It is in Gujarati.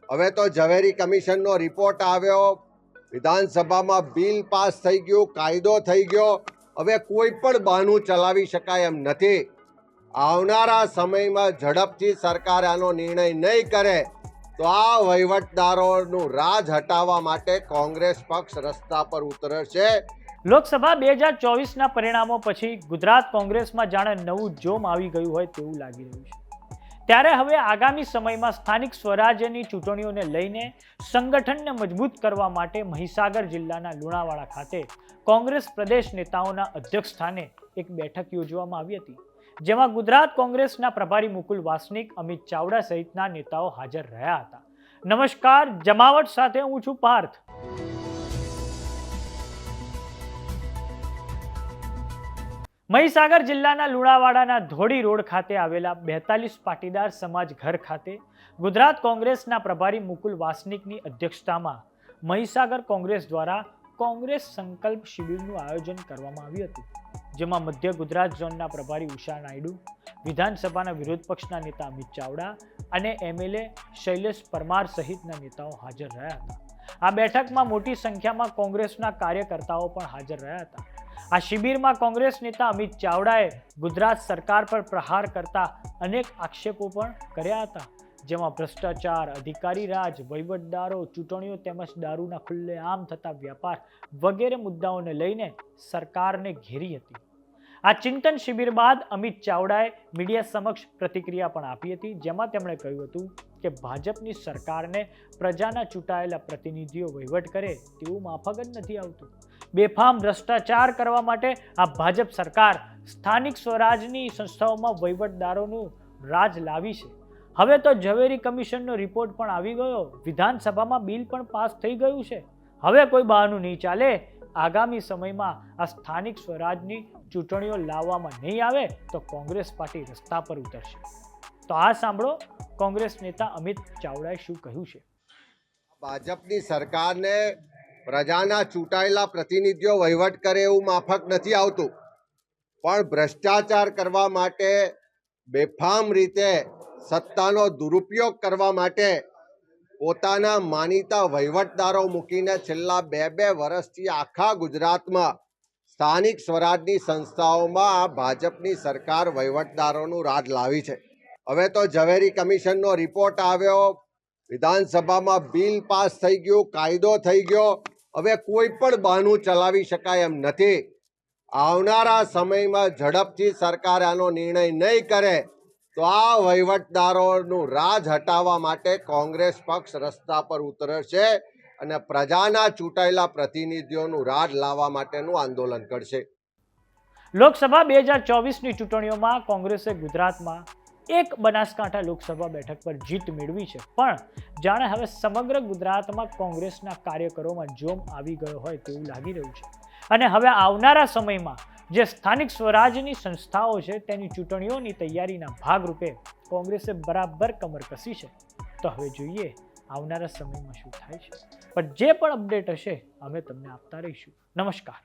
હવે તો ઝવેરી કમિશનનો રિપોર્ટ આવ્યો, વિધાનસભામાં બિલ પાસ થઈ ગયું, કાયદો થઈ ગયો. હવે કોઈ પણ બહાનું ચલાવી શકાય એમ નથી. આવનારા સમયમાં ઝડપથી સરકાર આનો નિર્ણય નહીં કરે તો આ વહીવટદારોનું રાજ હટાવવા માટે કોંગ્રેસ પક્ષ રસ્તા પર ઉતરશે. લોકસભા 2024ના પરિણામો પછી ગુજરાત કોંગ્રેસમાં જાણે નવું જોમ આવી ગયું હોય તેવું લાગી રહ્યું છે. ત્યારે હવે આગામી સમયમાં સ્થાનિક સ્વરાજ્યની ચૂંટણીઓને લઈને સંગઠનને મજબૂત કરવા માટે મહીસાગર જિલ્લાના લુણાવાડા ખાતે કોંગ્રેસ પ્રદેશ નેતાઓના અધ્યક્ષસ્થાને એક બેઠક યોજવામાં આવી હતી, જેમાં ગુજરાત કોંગ્રેસના પ્રભારી મુકુલ વાસનિક, અમિત ચાવડા સહિતના નેતાઓ હાજર રહ્યા હતા. નમસ્કાર, જમાવટ સાથે હું છું પાર્થ. મહીસાગર જિલ્લાના લુણાવાડાના ધોડી રોડ ખાતે આવેલા 42 પાટીદાર સમાજ ઘર ખાતે ગુજરાત કોંગ્રેસના પ્રભારી મુકુલ વાસનિકની અધ્યક્ષતામાં મહીસાગર કોંગ્રેસ દ્વારા કોંગ્રેસ સંકલ્પ શિબિરનું આયોજન કરવામાં આવ્યું હતું, જેમાં મધ્ય ગુજરાત ઝોનના પ્રભારી ઉષા નાયડુ, વિધાનસભાના વિરોધ પક્ષના નેતા અમિત ચાવડા અને એમએલએ શૈલેષ પરમાર સહિતના નેતાઓ હાજર રહ્યા હતા. આ બેઠકમાં મોટી સંખ્યામાં કોંગ્રેસના કાર્યકર્તાઓ પણ હાજર રહ્યા હતા. આ શિબિરમાં કોંગ્રેસ નેતા અમિત ચાવડાએ ગુજરાત સરકાર પર પ્રહાર કરતા અનેક આક્ષેપો પણ કર્યા હતા, જેમાં ભ્રષ્ટાચાર, અધિકારી રાજ, વહીવટદારો, ચૂંટણીઓ તેમજ દારૂના ખુલ્લેઆમ થતા વ્યાપાર વગેરે મુદ્દાઓને લઈને સરકારને ઘેરી હતી. આ ચિંતન શિબિર બાદ અમિત ચાવડાએ મીડિયા સમક્ષ પ્રતિક્રિયા પણ આપી હતી, જેમાં તેમણે કહ્યું હતું કે ભાજપની સરકારને પ્રજાના ચૂંટાયેલા પ્રતિનિધિઓ વહીવટ કરે તેવું માફક જ નથી આવતું. બેફામ ભ્રષ્ટાચાર કરવા માટે આ ભાજપ સરકાર સ્થાનિક સ્વરાજની સંસ્થાઓમાં વહીવટદારોનું રાજ લાવી છે. હવે તો ઝવેરી કમિશનનો રિપોર્ટ પણ આવી ગયો, વિધાનસભામાં બિલ પણ પાસ થઈ ગયું છે. હવે કોઈ બહાનું નહીં ચાલે. આગામી સમયમાં આ સ્થાનિક સ્વરાજની ચૂંટણીઓ લાવવામાં નહીં આવે તો કોંગ્રેસ પાર્ટી રસ્તા પર ઉતરશે. તો આ સાંભળો કોંગ્રેસ નેતા અમિત ચાવડાએ શું કહ્યું છે. ભાજપની સરકારને પ્રજાના ચૂંટાયેલા પ્રતિનિધિઓ વહીવટ કરે એવું માફક નથી આવતું, પણ ભ્રષ્ટાચાર કરવા માટે, બેફામ રીતે સત્તાનો દુરુપયોગ કરવા માટે પોતાના માનીતા વહીવટદારો મૂકીને છેલ્લા 2 વર્ષથી આખા ગુજરાતમાં સ્થાનિક સ્વરાજની સંસ્થાઓમાં આ ભાજપની સરકાર વહીવટદારોનું રાજ લાવી છે. હવે તો ઝવેરી કમિશનનો રિપોર્ટ આવ્યો, વિધાનસભામાં બિલ પાસ થઈ ગયું, કાયદો થઈ ગયો. હવે કોઈ પણ બહાનું ચલાવી શકાય એમ નથી. આવનારા સમયમાં ઝડપથી સરકાર આનો નિર્ણય નહીં કરે તો આ વહીવટદારોનું રાજ હટાવવા માટે કોંગ્રેસ પક્ષ રસ્તા પર ઉતરશે અને પ્રજાના ચૂંટાયેલા પ્રતિનિધિઓનું રાજ લાવવા માટેનું આંદોલન કરશે. લોકસભા 2024ની ચૂંટણીઓમાં કોંગ્રેસે ગુજરાતમાં એક બનાસકાંઠા લોકસભા બેઠક પર જીત મેળવી છે, પણ જાણે હવે સમગ્ર ગુજરાતમાં કોંગ્રેસના કાર્યકરોમાં જોમ આવી ગયો હોય તેવું લાગી રહ્યું છે. અને હવે આવનારા સમયમાં જે સ્થાનિક સ્વરાજની સંસ્થાઓ છે તેની ચૂંટણીઓની તૈયારીના ભાગરૂપે કોંગ્રેસે બરાબર કમર કસી છે. તો હવે જોઈએ આવનારા સમયમાં શું થાય છે. પણ જે પણ અપડેટ હશે અમે તમને આપતા રહીશું. નમસ્કાર.